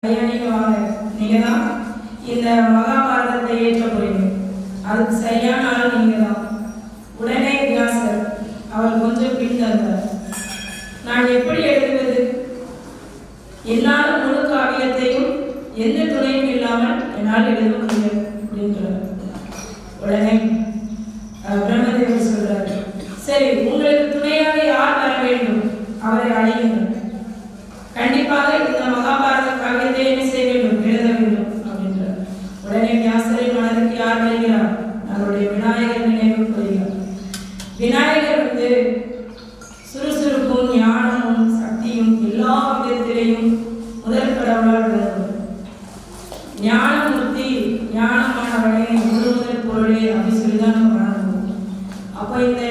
நீங்க வாங்க, நீங்க தான் இந்த மகாபாரதத்தை ஏற்ற போறீங்க. அதுக்கு சரியான ஆள் நீங்க தான். உடனே வியாசர் அவர் கொஞ்சம் பின்தந்தார். நான் எப்படி எழுதுவது? என்னால் முழு காவியத்தையும் எந்த துணையும் இல்லாமல் என்னால் எழுத முடியும் அப்படின்றார். உடனே பிரம்மதேவர் சொல்றாரு, சரி, உங்களுக்கு துணையாக யார் வர வேண்டும் அவரை அழையுங்கள். கண்டிப்பாக இந்த மகாபாரத காவியத்தை என்ன செய்ய வேண்டும், எழுத வேண்டும் அப்படின்றார். உடனே வியாசரின் மனதுக்கு யார் வருகிறார்? நம்மளுடைய விநாயகர் நினைவு வருகிறார். விநாயகர் சுறுசுறுப்பும் ஞானமும் சக்தியும் எல்லா விதத்திலையும் முதல் கடவுளால் விளங்குவார். ஞானமூர்த்தி, ஞானமானவனே, முழு முதல் பொருளே அப்படி சொல்லிதான் நம்ம வணங்குவோம். அப்போ இந்த